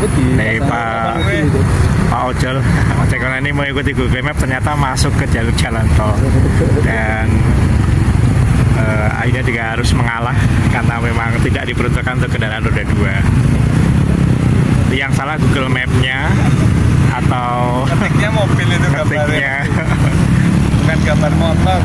Nih Pak Ojol, ojek online ini mengikuti Google Map ternyata masuk ke jalur jalan tol dan akhirnya juga harus mengalah karena memang tidak diperuntukkan untuk kendaraan roda 2. Yang salah Google Map-nya atau ketiknya mobil itu gambarnya, bukan gambar motor.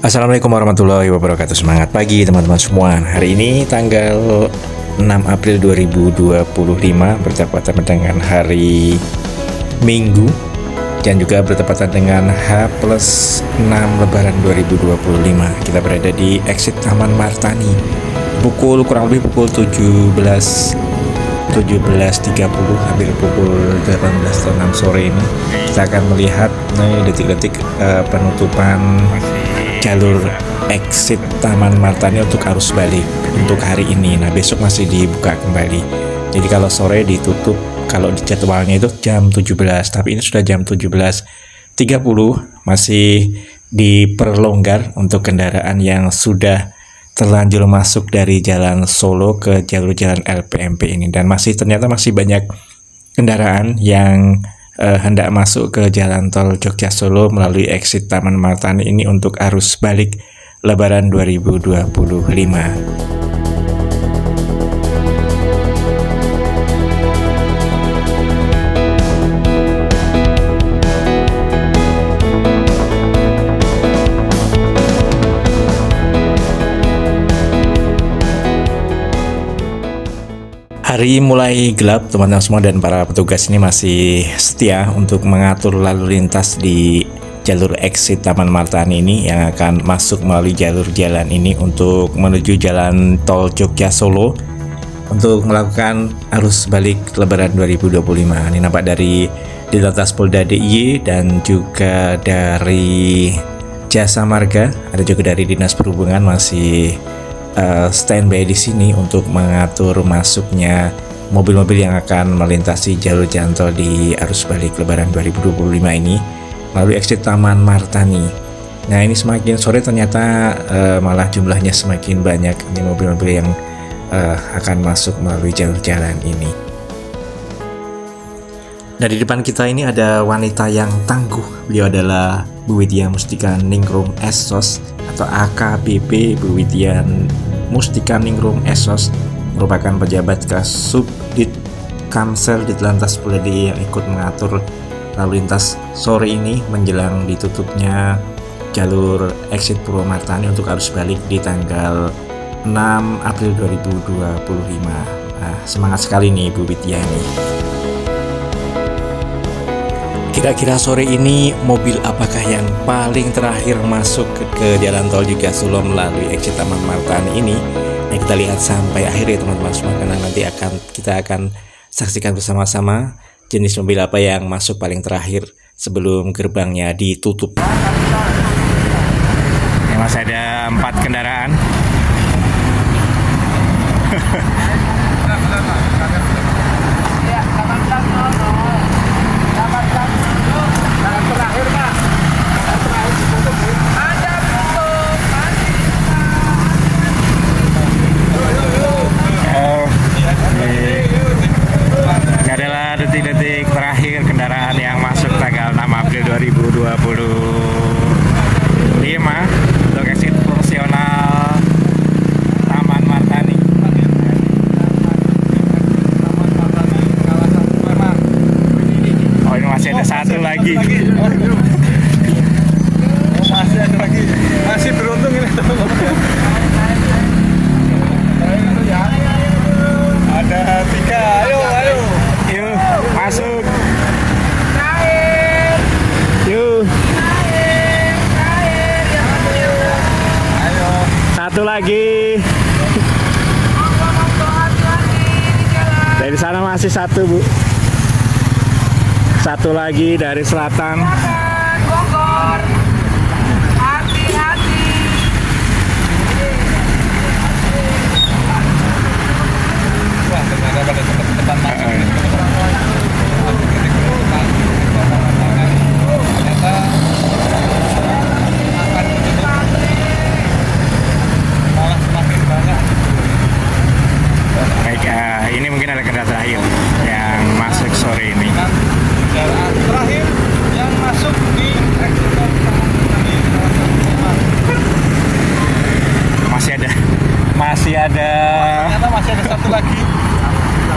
Assalamualaikum warahmatullahi wabarakatuh. Semangat pagi teman-teman semua. Hari ini tanggal 6 April 2025 bertepatan dengan hari Minggu dan juga bertepatan dengan H+6 Lebaran 2025. Kita berada di exit Taman Martani kurang lebih pukul 17.30 hampir pukul 18.06 sore ini. Kita akan melihat detik-detik penutupan jalur exit Taman Martani untuk arus balik untuk hari ini. Nah, besok masih dibuka kembali. Jadi kalau sore ditutup, kalau di jadwalnya itu jam 17, tapi ini sudah jam 17.30, masih diperlonggar untuk kendaraan yang sudah terlanjur masuk dari jalan Solo ke jalur jalan LPMP ini, dan ternyata masih banyak kendaraan yang hendak masuk ke jalan tol Jogja Solo melalui exit Taman Martani ini untuk arus balik Lebaran 2025. Hari mulai gelap teman-teman semua, dan para petugas ini masih setia untuk mengatur lalu lintas di jalur exit Taman Martani ini yang akan masuk melalui jalur jalan ini untuk menuju jalan tol Jogja Solo untuk melakukan arus balik Lebaran 2025. Ini nampak dari Ditlantas Polda DIY dan juga dari Jasa Marga, ada juga dari Dinas Perhubungan masih standby di sini untuk mengatur masuknya mobil-mobil yang akan melintasi jalur jalan tol di arus balik Lebaran 2025 ini melalui exit Taman Martani. Nah, ini semakin sore ternyata malah jumlahnya semakin banyak ini mobil-mobil yang akan masuk melalui jalur jalan ini. Nah, di depan kita ini ada wanita yang tangguh. Beliau adalah Bu Widya Mustika Ningrum SOS atau AKBP Bu Widya Mustika Ningrum SOS, merupakan pejabat Kasubdit Kamsel Ditlantas Polda DIY yang ikut mengatur lalu lintas sore ini menjelang ditutupnya jalur exit Purwomartani untuk arus balik di tanggal 6 April 2025. Nah, semangat sekali nih Bu Widya ini. Kira-kira sore ini mobil apakah yang paling terakhir masuk ke jalan tol Jogja Solo melalui exit Taman Martani ini? Nah, kita lihat sampai akhir ya teman-teman semua, karena nanti kita akan saksikan bersama-sama jenis mobil apa yang masuk paling terakhir sebelum gerbangnya ditutup. Ini masih ada 4 kendaraan. Ini adalah detik-detik terakhir kendaraan yang masuk tanggal 6 April 2020. masih ada satu lagi. Masih ada lagi. Masih beruntung ini teman-teman. Ada 3. Ayo. Yuk, masuk. Yuk. Ayo. Satu lagi. Dari sana masih satu, Bu. Satu lagi dari selatan. Bogor. Hati-hati. Wah, ternyata pada depan masuk. Ternyata akan malah semakin banyak. Baik, ini mungkin ada kendaraan terakhir yang masuk sore ini. Kendaraan terakhir yang masuk di exit tol Masih ada. ternyata masih ada satu lagi.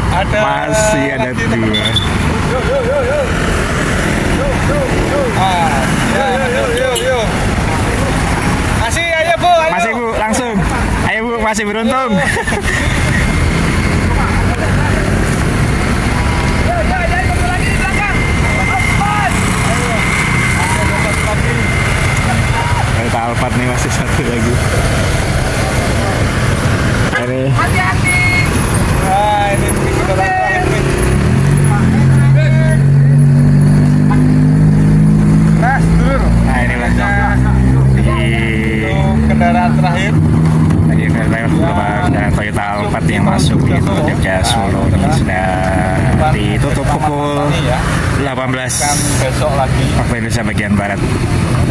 Masih ada lagi, 2. teman-teman. Yuk. Masih, ayo Bu, ayo. Masih, Bu, langsung. Ayo, Bu, masih beruntung. Kereta Alphard nih masih satu lagi. Ini Hati-hati. Nah, ini kendaraan terakhir nih. Mas, dulur. nah inilah di Untuk kendaraan terakhir. lagi beberapa kendaraan Toyota Alphard yang masuk di Tol Jogja Solo ini sudah ditutup pukul 18 Kan besok lagi waktu Indonesia bagian barat.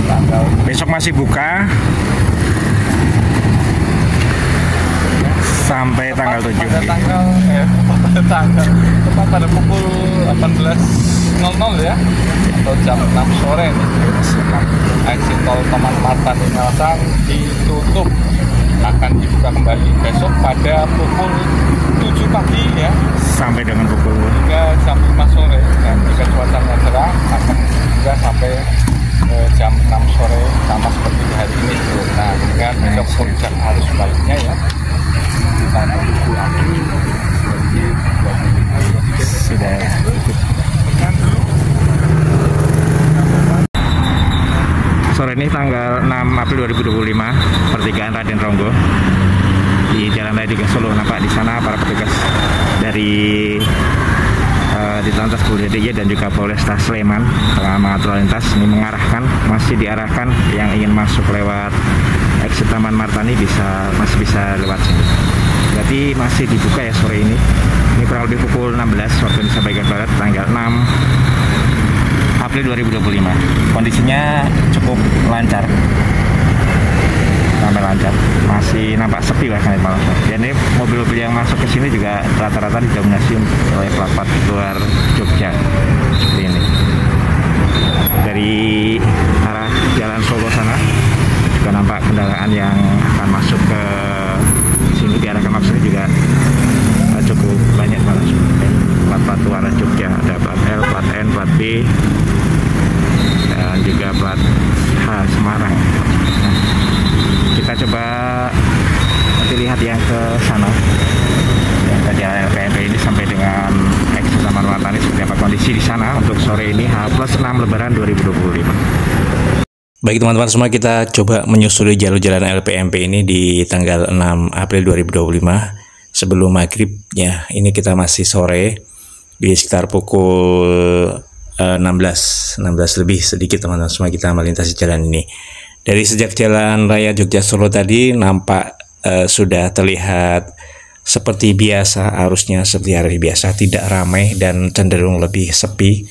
tanggal Besok masih buka sampai tanggal 7. pada tanggal tepat pada pukul 18.00 ya, atau jam 6 sore nih. Exit tol Taman Marta Ningasan ditutup, akan dibuka kembali besok pada pukul 7 pagi ya, Sampai dengan pukul hingga jam 5 sore, dan jika cuacanya cerah akan dibuka sampai jam 6 sore sama seperti hari ini bro. Nah, dengan besok puncak arus baliknya ya, kita menunggu lagi sudah tutup. Sore ini tanggal 6 April 2025, pertigaan Raden Ronggo di Jalan Raya Jogja Solo. Nampak di sana para petugas dari Ditlantas Polda DIY dan juga Polresta Sleman tengah mengatur lalu lintas. Ini masih diarahkan yang ingin masuk lewat exit Taman Martani masih bisa lewat sini. Berarti masih dibuka ya sore ini. Ini kurang lebih pukul 16 waktu Indonesia bagian barat tanggal 6 April 2025. Kondisinya cukup lancar. Sampai lancar. Masih nampak sepi bahkan di malam. Dan ini mobil-mobil yang masuk ke sini juga rata-rata didominasi oleh plat luar Jogja. Seperti ini. Dari arah Jalan Solo sana juga nampak kendaraan yang akan masuk ke sini diarahkan masuk juga cukup banyak malah. Plat luar Jogja, ada plat L, plat N, plat B, dan juga plat H Semarang. Nah, kita coba nanti lihat yang ke sana, yang ke jalan LPMP ini sampai dengan exit Taman Martani seperti apa kondisi di sana untuk sore ini H+6 Lebaran 2025. Baik teman-teman semua, kita coba menyusuri jalur jalan LPMP ini di tanggal 6 April 2025 sebelum maghrib ya. Ini kita masih sore di sekitar pukul 16 lebih sedikit teman-teman semua kita melintasi jalan ini. Dari sejak Jalan Raya Jogja Solo tadi nampak sudah terlihat seperti biasa, arusnya seperti hari biasa, tidak ramai dan cenderung lebih sepi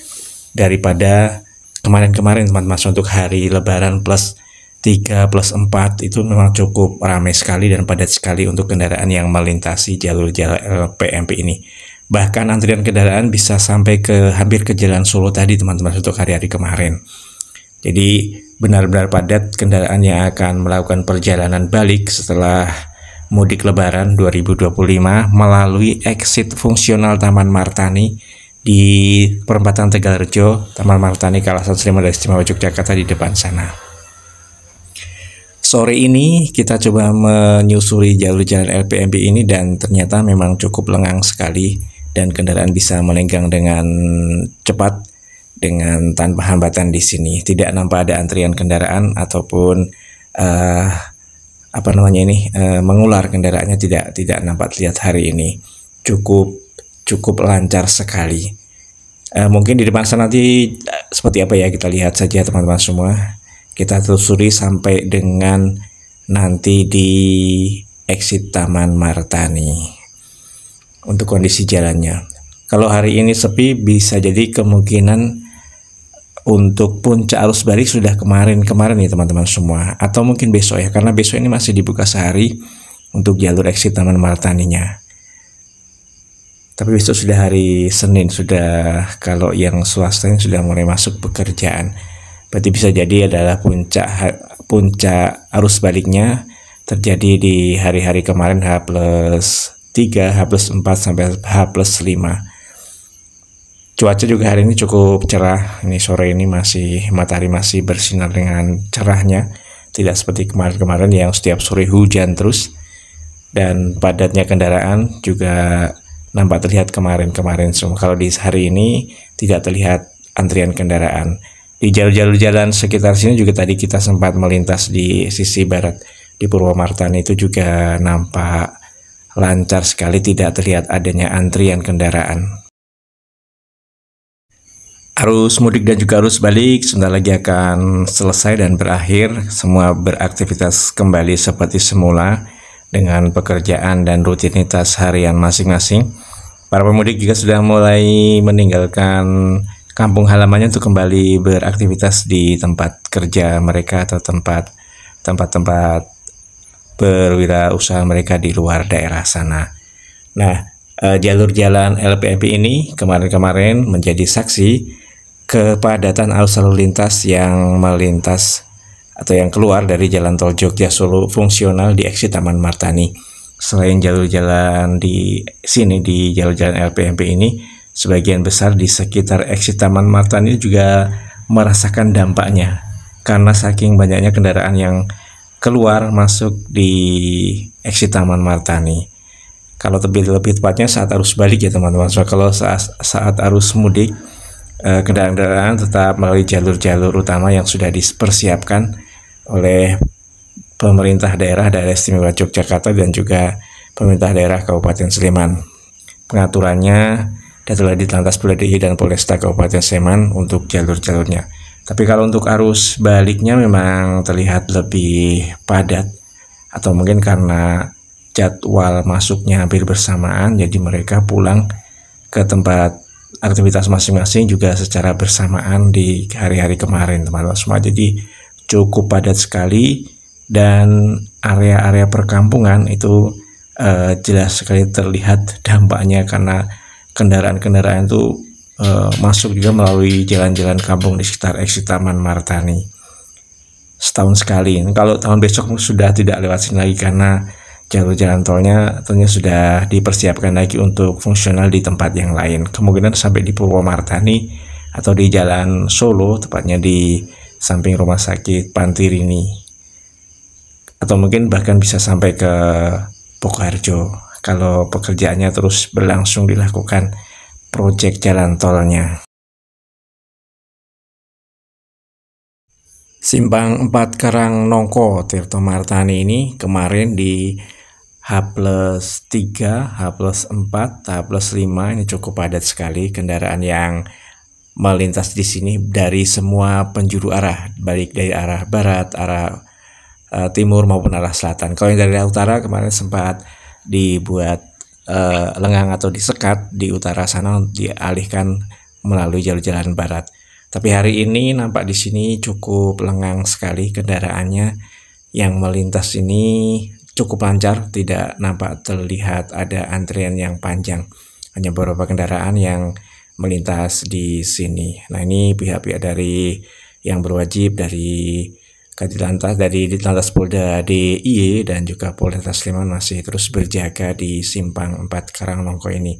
daripada kemarin-kemarin teman-teman. Untuk hari Lebaran plus 3 plus 4 itu memang cukup ramai sekali dan padat sekali untuk kendaraan yang melintasi jalur LPMP ini. Bahkan antrian kendaraan bisa sampai hampir ke Jalan Solo tadi teman-teman untuk hari-hari kemarin. Jadi benar-benar padat kendaraan yang akan melakukan perjalanan balik setelah mudik Lebaran 2025 melalui exit fungsional Taman Martani di perempatan Tegalrejo, Taman Martani Kawasan Sleman Daerah Istimewa Yogyakarta di depan sana. Sore ini kita coba menyusuri jalur jalan LPMP ini dan ternyata memang cukup lengang sekali dan kendaraan bisa melenggang dengan cepat dengan tanpa hambatan di sini. Tidak nampak ada antrian kendaraan ataupun mengular kendaraannya tidak nampak terlihat hari ini. Cukup lancar sekali. Mungkin di depan sana nanti seperti apa ya, kita lihat saja teman-teman semua. Kita telusuri sampai dengan nanti di exit Taman Martani untuk kondisi jalannya. Kalau hari ini sepi, bisa jadi kemungkinan untuk puncak arus balik sudah kemarin ya teman-teman semua, atau mungkin besok ya, karena besok ini masih dibuka sehari untuk jalur exit Taman Martaninya. Tapi besok sudah hari Senin, kalau yang swasta ini sudah mulai masuk pekerjaan. Berarti bisa jadi adalah puncak arus baliknya terjadi di hari-hari kemarin H+3, H+4 sampai H+5. Cuaca juga hari ini cukup cerah. Ini sore ini matahari masih bersinar dengan cerahnya. Tidak seperti kemarin-kemarin yang setiap sore hujan terus. Dan padatnya kendaraan juga nampak terlihat kemarin semua. Kalau di hari ini tidak terlihat antrian kendaraan. Di jalur-jalur jalan sekitar sini juga tadi kita sempat melintas di sisi barat di Purwomartani, itu juga nampak lancar sekali, tidak terlihat adanya antrian kendaraan. Arus mudik dan juga arus balik sebentar lagi akan selesai dan berakhir. Semua beraktivitas kembali seperti semula dengan pekerjaan dan rutinitas harian masing-masing. Para pemudik juga sudah mulai meninggalkan kampung halamannya untuk kembali beraktivitas di tempat kerja mereka atau tempat-tempat berwirausaha mereka di luar daerah sana. Nah, jalur jalan LPMP ini kemarin menjadi saksi kepadatan arus lalu lintas yang melintas atau yang keluar dari jalan tol Jogja Solo fungsional di exit Taman Martani. Selain jalur jalan di sini, di jalur jalan LPMP ini, sebagian besar di sekitar exit Taman Martani juga merasakan dampaknya karena saking banyaknya kendaraan yang keluar masuk di exit Taman Martani. Kalau lebih tepatnya saat arus balik ya teman-teman. So, kalau saat arus mudik, kendaraan tetap melalui jalur-jalur utama yang sudah dipersiapkan oleh pemerintah daerah Istimewa Yogyakarta dan juga pemerintah daerah Kabupaten Sleman. Pengaturannya telah Ditlantas Polda DIY dan Polresta Kabupaten Sleman untuk jalur-jalurnya. Tapi kalau untuk arus baliknya memang terlihat lebih padat, atau mungkin karena jadwal masuknya hampir bersamaan, jadi mereka pulang ke tempat aktivitas masing-masing juga secara bersamaan di hari-hari kemarin teman-teman semua. Jadi cukup padat sekali. Dan area-area perkampungan itu jelas sekali terlihat dampaknya karena kendaraan-kendaraan itu masuk juga melalui jalan-jalan kampung di sekitar exit Taman Martani. Setahun sekali. Kalau tahun besok sudah tidak lewat sini lagi karena jalur jalan tolnya tentunya sudah dipersiapkan lagi untuk fungsional di tempat yang lain. Kemungkinan sampai di Purwomartani atau di Jalan Solo, tepatnya di samping Rumah Sakit Pantirini. Atau mungkin bahkan bisa sampai ke Pokoharjo kalau pekerjaannya terus berlangsung dilakukan proyek jalan tolnya. Simpang 4 Karangnongko Tirto Martani ini kemarin di H+3, H+4, H+5 ini cukup padat sekali kendaraan yang melintas di sini dari semua penjuru arah, baik dari arah barat, arah timur maupun arah selatan. Kalau yang dari arah utara kemarin sempat dibuat lengang atau disekat di utara sana, dialihkan melalui jalur jalan barat. Tapi hari ini nampak di sini cukup lengang sekali kendaraannya, yang melintas ini cukup lancar, tidak nampak terlihat ada antrian yang panjang. Hanya beberapa kendaraan yang melintas di sini. Nah, ini pihak-pihak dari yang berwajib dari Ditlantas Polda DIY dan juga Polresta Sleman masih terus berjaga di Simpang 4 Karangnongko ini.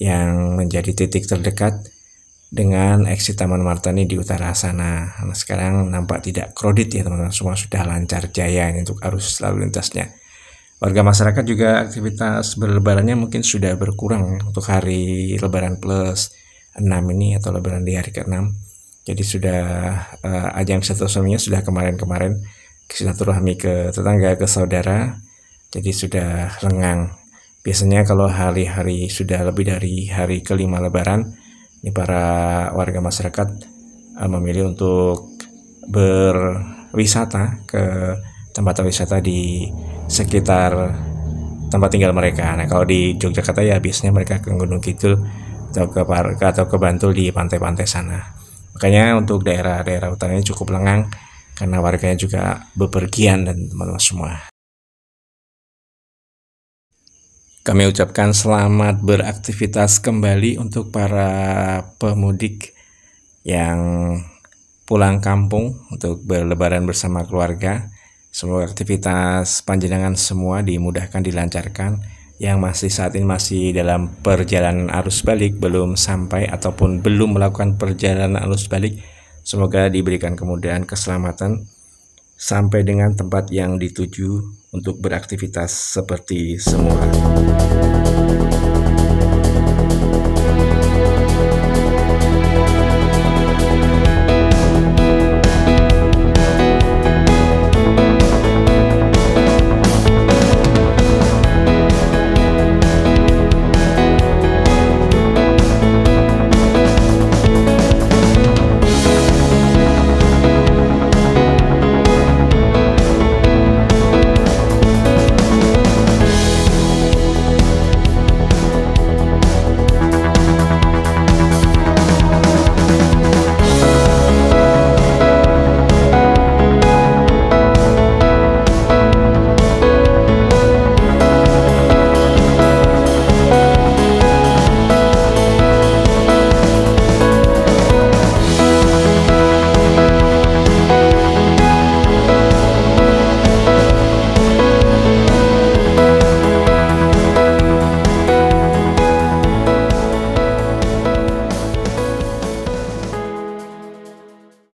yang menjadi titik terdekat dengan exit Taman Martani di utara sana. Nah, sekarang nampak tidak crowded ya teman-teman, semua sudah lancar jaya untuk arus lalu lintasnya. Warga masyarakat juga aktivitas berlebarannya mungkin sudah berkurang untuk hari lebaran plus 6 ini atau lebaran di hari ke-6. Jadi sudah ajang silaturahminya sudah kemarin-kemarin, silaturahmi ke tetangga, ke saudara. Jadi sudah lengang. Biasanya kalau hari-hari sudah lebih dari hari ke-5 lebaran, ini para warga masyarakat memilih untuk berwisata ke tempat wisata di sekitar tempat tinggal mereka. Nah, kalau di Yogyakarta ya biasanya mereka ke Gunung Kidul atau ke Bantul di pantai-pantai sana. Makanya untuk daerah-daerah utara ini cukup lengang karena warganya juga bepergian dan teman-teman semua. Kami ucapkan selamat beraktivitas kembali untuk para pemudik yang pulang kampung untuk berlebaran bersama keluarga. Semoga aktivitas panjenengan semua dimudahkan, dilancarkan. Yang masih saat ini masih dalam perjalanan arus balik, belum sampai ataupun belum melakukan perjalanan arus balik, semoga diberikan kemudahan, keselamatan sampai dengan tempat yang dituju untuk beraktivitas seperti semula.